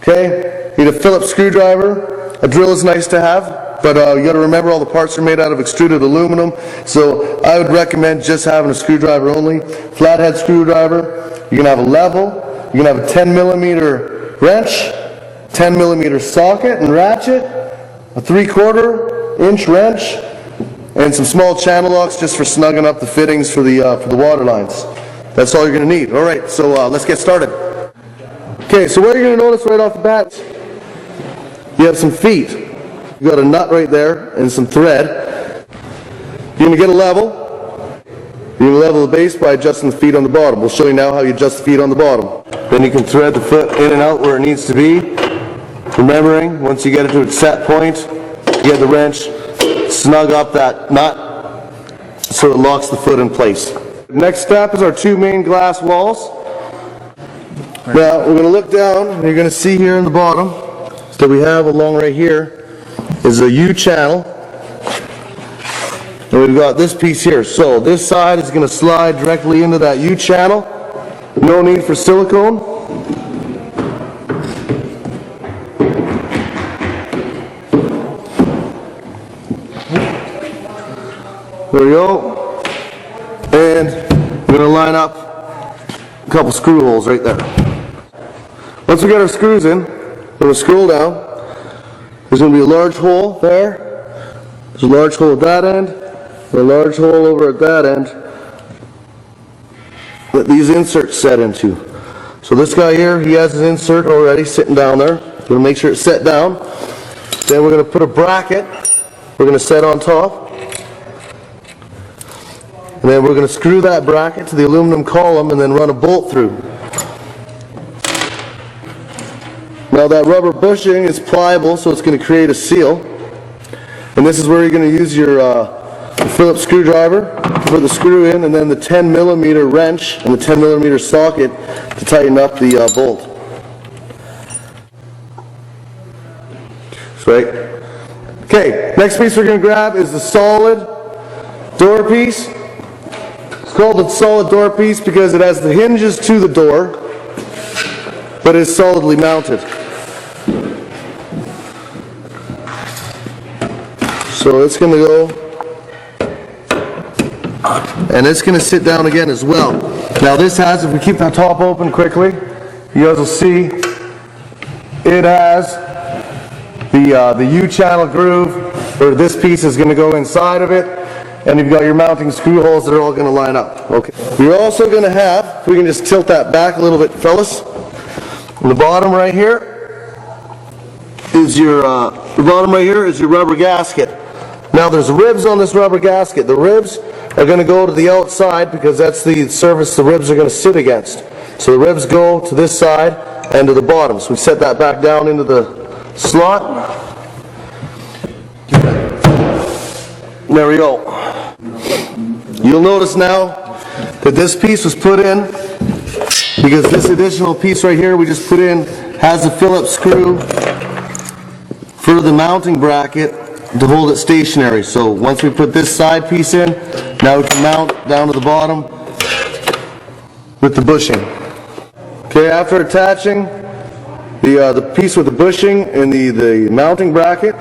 Okay, need a Phillips screwdriver. A drill is nice to have, but you got to remember all the parts are made out of extruded aluminum, so I would recommend just having a screwdriver only. Flathead screwdriver. You can have a level. You can have a 10 millimeter wrench, 10 millimeter socket and ratchet, a 3/4 inch wrench, and some small channel locks just for snugging up the fittings for the water lines. That's all you're going to need. All right, so let's get started. Okay, so what you're going to notice right off the bat, you have some feet. You got a nut right there and some thread. You're going to get a level. You're going to level the base by adjusting the feet on the bottom. We'll show you now how you adjust the feet on the bottom. Then you can thread the foot in and out where it needs to be. Remembering, once you get it to its set point, you get the wrench, snug up that nut so it locks the foot in place. Next step is our two main glass walls. Now we're going to look down and you're going to see here in the bottom that we have along right here is a U channel. And we've got this piece here. So this side is going to slide directly into that U channel. No need for silicone. There we go. And we're going to line up a couple screw holes right there. Once we get our screws in, we're going to scroll down. There's going to be a large hole there. There's a large hole at that end. And a large hole over at that end that these inserts set into. So this guy here, he has his insert already sitting down there. We're going to make sure it's set down. Then we're going to put a bracket. We're going to set on top. And then we're going to screw that bracket to the aluminum column and then run a bolt through. Now that rubber bushing is pliable, so it's going to create a seal. And this is where you're going to use your Phillips screwdriver to put the screw in, and then the 10 millimeter wrench and the 10 millimeter socket to tighten up the bolt. That's right. Okay, next piece we're going to grab is the solid door piece. It's called the solid door piece because it has the hinges to the door, but it's solidly mounted. So it's going to go, and it's going to sit down again as well. Now this has, if we keep the top open quickly, you guys will see it has the U channel groove, or this piece is going to go inside of it, and you've got your mounting screw holes that are all going to line up. Okay. You're also going to have, we can just tilt that back a little bit, fellas. On the bottom right here is your rubber gasket. Now there's ribs on this rubber gasket. The ribs are going to go to the outside because that's the surface the ribs are going to sit against. So the ribs go to this side and to the bottom. So we set that back down into the slot. There we go. You'll notice now that this piece was put in because this additional piece right here we just put in has a Phillips screw for the mounting bracket to hold it stationary. So once we put this side piece in, now we can mount down to the bottom with the bushing. Okay, after attaching the piece with the bushing and the mounting bracket,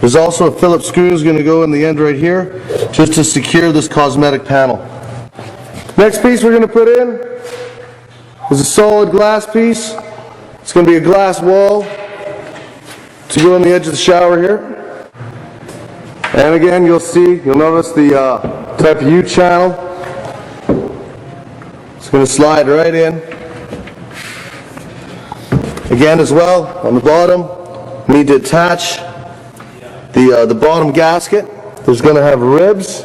there's also a Phillips screw is going to go in the end right here just to secure this cosmetic panel. Next piece we're going to put in is a solid glass piece. It's going to be a glass wall to go on the edge of the shower here. And again, you'll notice the type of U channel. It's going to slide right in. Again, as well, on the bottom, we need to attach the bottom gasket. There's going to have ribs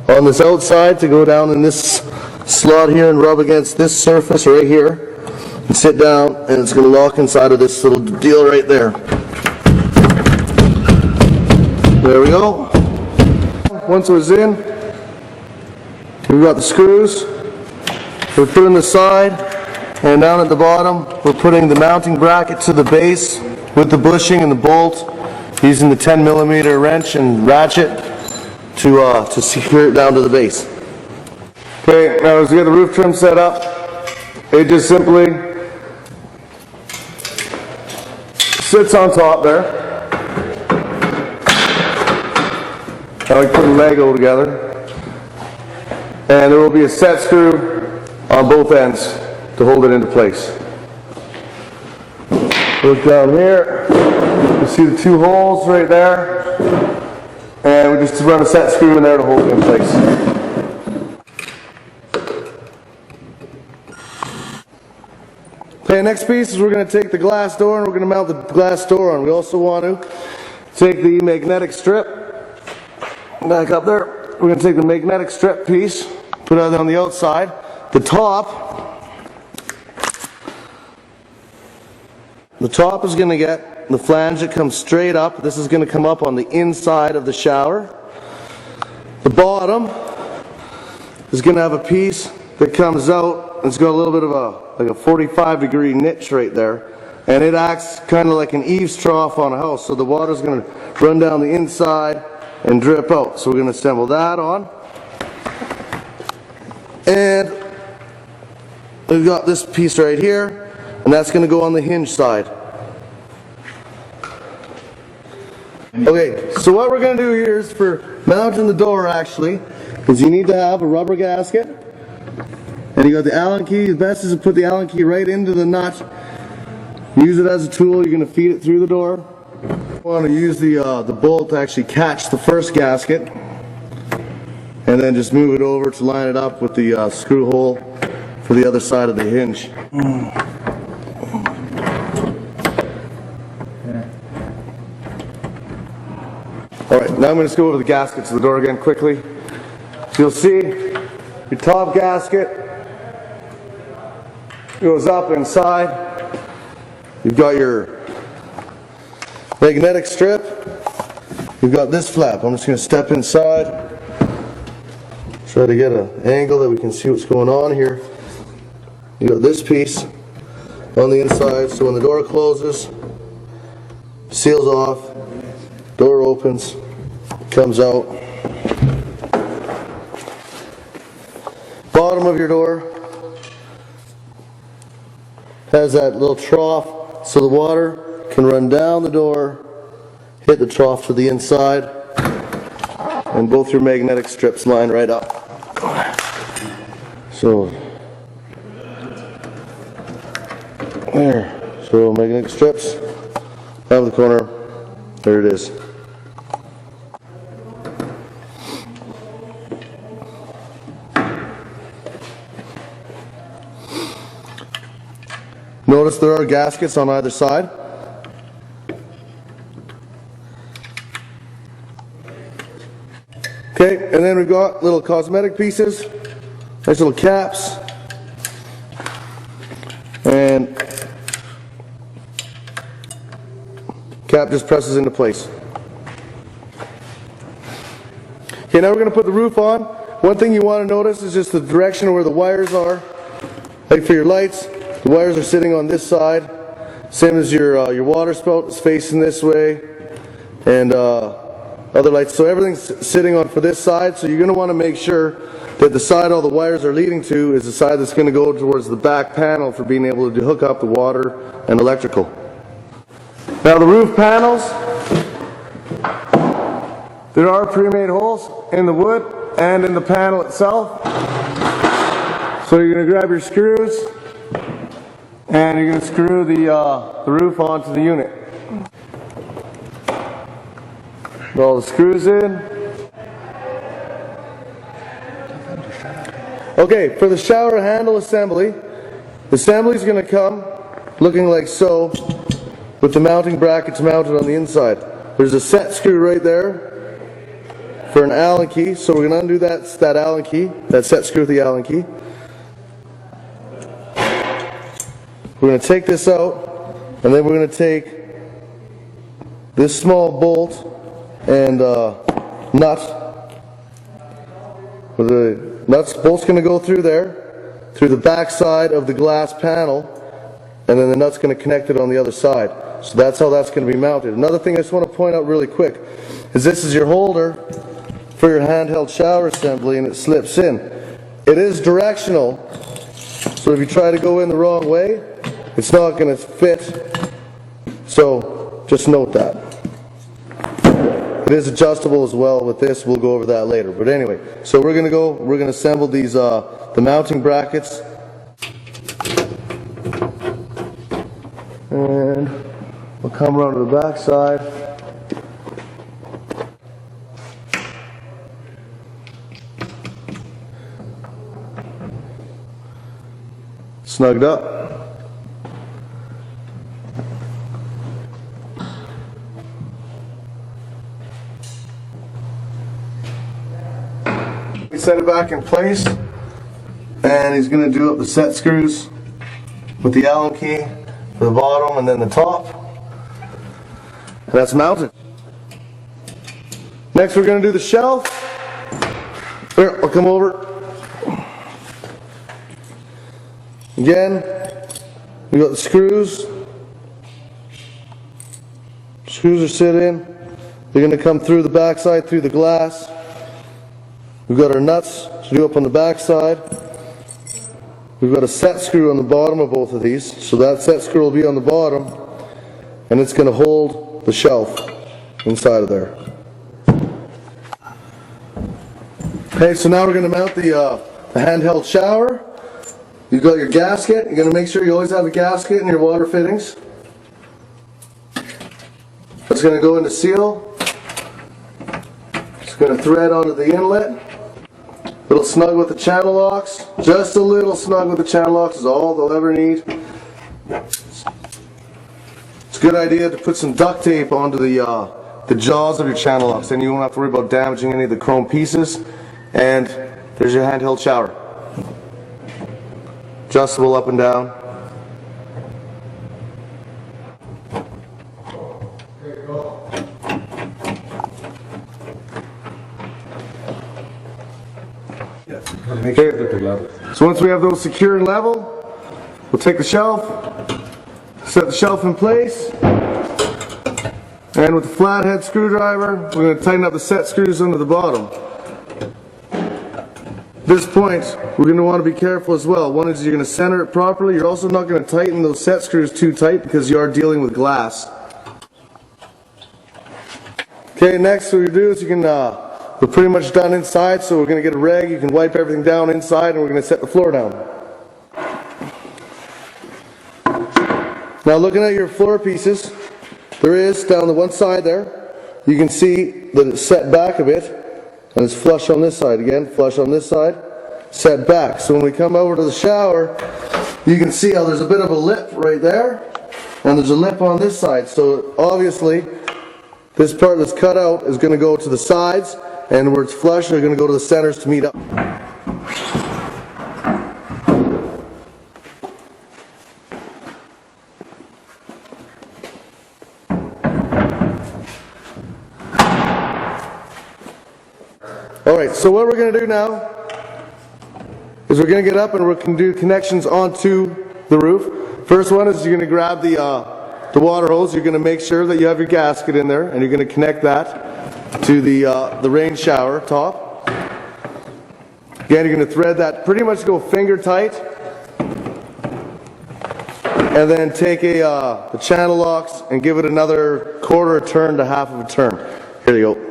on this outside to go down in this slot here and rub against this surface right here and sit down, and it's going to lock inside of this little deal right there. There we go. Once it was in, we've got the screws. We're putting the side, and down at the bottom, we're putting the mounting bracket to the base with the bushing and the bolt, using the 10 millimeter wrench and ratchet to secure it down to the base. Okay, now as we get the roof trim set up, it just simply sits on top there. I like putting Lego together. And there will be a set screw on both ends to hold it into place. Look down here, you see the two holes right there, and we just run a set screw in there to hold it in place. Okay, next piece is we're going to take the glass door and we're going to mount the glass door on. We also want to take the magnetic strip, back up there. We're going to take the magnetic strip piece, put it on the outside. The top is going to get the flange that comes straight up. This is going to come up on the inside of the shower. The bottom is going to have a piece that comes out. It's got a little bit of like a 45-degree niche right there. And it acts kind of like an eaves trough on a house. So the water is going to run down the inside and drip out. So we're going to assemble that on. And we've got this piece right here, and that's going to go on the hinge side. Okay, so what we're going to do here is for mounting the door actually, is you need to have a rubber gasket, and you got the Allen key. The best is to put the Allen key right into the nut. Use it as a tool. You're going to feed it through the door. You want to use the bolt to actually catch the first gasket, and then just move it over to line it up with the screw hole for the other side of the hinge. Alright, now I'm going to go over the gaskets of the door again quickly. So you'll see your top gasket goes up inside. You've got your magnetic strip. You've got this flap. I'm just going to step inside. Try to get an angle that we can see what's going on here. You got this piece on the inside, so when the door closes, seals off, door opens, comes out. Bottom of your door has that little trough, so the water can run down the door, hit the trough to the inside, and both your magnetic strips line right up. So there. So magnetic strips out of the corner. There it is. Notice there are gaskets on either side. Okay, and then we've got little cosmetic pieces, nice little caps, and cap just presses into place. Okay, now we're going to put the roof on. One thing you want to notice is just the direction of where the wires are. Like for your lights, the wires are sitting on this side, same as your water spout is facing this way, and other lights. So everything's sitting on for this side, so you're going to want to make sure that the side all the wires are leading to is the side that's going to go towards the back panel for being able to hook up the water and electrical. Now the roof panels, there are pre-made holes in the wood and in the panel itself. So you're going to grab your screws and you're going to screw the roof onto the unit. Put all the screws in. Okay, for the shower handle assembly, the assembly is going to come looking like so, with the mounting brackets mounted on the inside. There's a set screw right there for an Allen key, so we're going to undo that Allen key, that set screw with the Allen key. We're going to take this out, and then we're going to take this small bolt and nut. The bolt's going to go through there, through the back side of the glass panel, and then the nut's going to connect it on the other side. So that's how that's going to be mounted. Another thing I just want to point out really quick is this is your holder for your handheld shower assembly, and it slips in. It is directional, so if you try to go in the wrong way, it's not going to fit. So just note that. It is adjustable as well with this. We'll go over that later. But anyway, so we're going to assemble these, the mounting brackets. And we'll come around to the back side. Snugged up. We set it back in place, and he's going to do up the set screws with the Allen key for the bottom and then the top, and that's mounted. Next we're going to do the shelf. Here, I'll come over. Again, we got the screws. Screws are sit in. They're going to come through the backside, through the glass. We've got our nuts to do up on the backside. We've got a set screw on the bottom of both of these, so that set screw will be on the bottom, and it's going to hold the shelf inside of there. Okay, so now we're going to mount the handheld shower. You've got your gasket. You're going to make sure you always have a gasket in your water fittings. That's going to go in the seal. It's going to thread onto the inlet. A little snug with the channel locks. Just a little snug with the channel locks is all they'll ever need. It's a good idea to put some duct tape onto the jaws of your channel locks, then you won't have to worry about damaging any of the chrome pieces. And there's your handheld shower. Adjustable up and down. Okay. So once we have those secure and level, we'll take the shelf, set the shelf in place, and with the flathead screwdriver, we're going to tighten up the set screws under the bottom. At this point, we're going to want to be careful as well. One is you're going to center it properly. You're also not going to tighten those set screws too tight because you are dealing with glass. Okay, next what we do is you can, we're pretty much done inside, so we're going to get a rag. You can wipe everything down inside, and we're going to set the floor down. Now looking at your floor pieces, there is, down the one side there, you can see that it's set back a bit. And it's flush on this side again, flush on this side, set back. So when we come over to the shower, you can see how there's a bit of a lip right there, and there's a lip on this side. So obviously, this part that's cut out is going to go to the sides, and where it's flush, they're going to go to the centers to meet up. Alright, so what we're going to do now is we're going to get up and we're going to do connections onto the roof. First one is you're going to grab the water hose. You're going to make sure that you have your gasket in there, and you're going to connect that to the rain shower top. Again, you're going to thread that, pretty much go finger tight, and then take the channel locks and give it another quarter a turn to half of a turn. Here you go.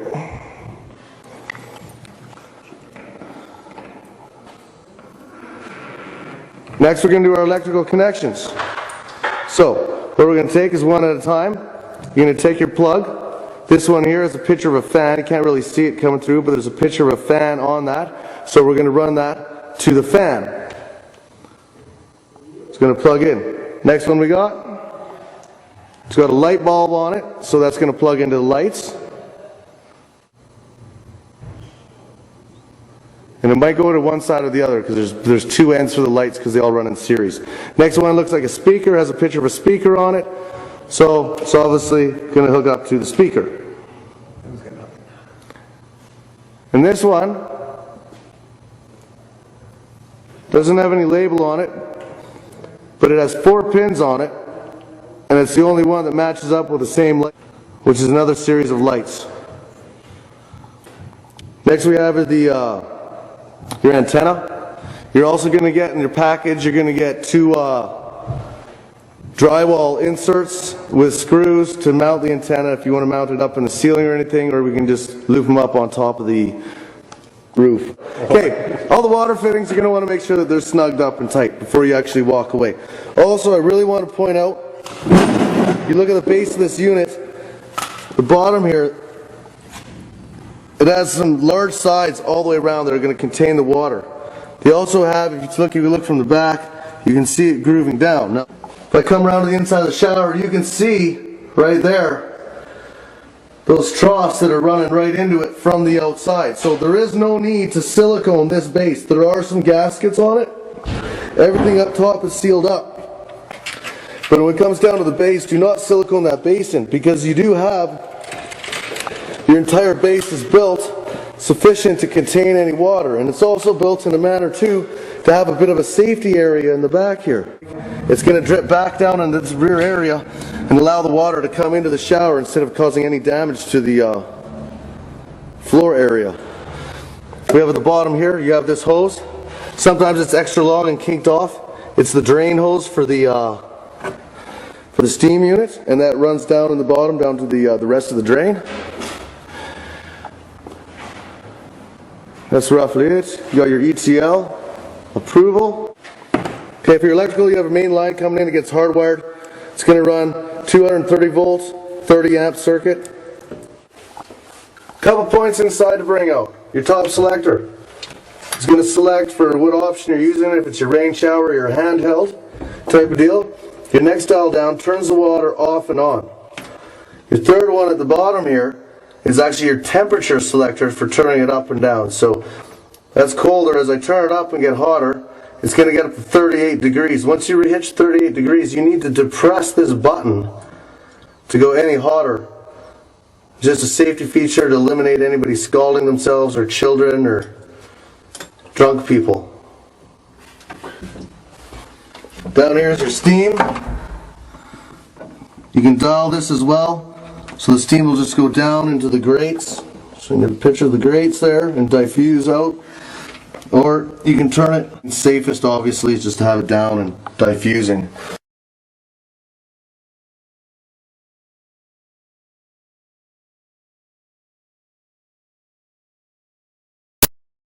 Next we're going to do our electrical connections. So what we're going to take is one at a time. You're going to take your plug. This one here is a picture of a fan. You can't really see it coming through, but there's a picture of a fan on that. So we're going to run that to the fan. It's going to plug in. Next one we got, it's got a light bulb on it, so that's going to plug into the lights. And it might go to one side or the other because there's two ends for the lights because they all run in series. Next one looks like a speaker, has a picture of a speaker on it. So it's obviously going to hook up to the speaker. And this one doesn't have any label on it, but it has 4 pins on it, and it's the only one that matches up with the same light, which is another series of lights. Next we have your antenna. You're also going to get in your package, you're going to get 2 drop drywall inserts with screws to mount the antenna if you want to mount it up in the ceiling or anything, or we can just loop them up on top of the roof. Okay, all the water fittings, you're going to want to make sure that they're snugged up and tight before you actually walk away. Also, I really want to point out, you look at the base of this unit, the bottom here, it has some large sides all the way around that are going to contain the water. They also have, if you look from the back, you can see it grooving down. Now, if I come around to the inside of the shower, you can see right there those troughs that are running right into it from the outside. So there is no need to silicone this base. There are some gaskets on it. Everything up top is sealed up. But when it comes down to the base, do not silicone that base in, because you do have, your entire base is built sufficient to contain any water. And it's also built in a manner too to have a bit of a safety area in the back here. It's going to drip back down into this rear area and allow the water to come into the shower instead of causing any damage to the floor area. We have at the bottom here, you have this hose. Sometimes it's extra long and kinked off. It's the drain hose for the steam unit, and that runs down in the bottom down to the rest of the drain. That's roughly it. You got your ETL approval. Okay, for your electrical, you have a main line coming in. It gets hardwired. It's going to run 230 volts, 30 amp circuit. Couple points inside to bring out. Your top selector. It's going to select for what option you're using, if it's your rain shower or your handheld type of deal. Your next dial down turns the water off and on. Your third one at the bottom here is actually your temperature selector for turning it up and down. So that's colder. As I turn it up and get hotter, it's going to get up to 38 degrees. Once you reach 38 degrees, you need to depress this button to go any hotter. Just a safety feature to eliminate anybody scalding themselves, or children, or drunk people. Down here is your steam. You can dial this as well. So the steam will just go down into the grates. So you get a picture of the grates there and diffuse out. Or you can turn it. The safest obviously is just to have it down and diffusing.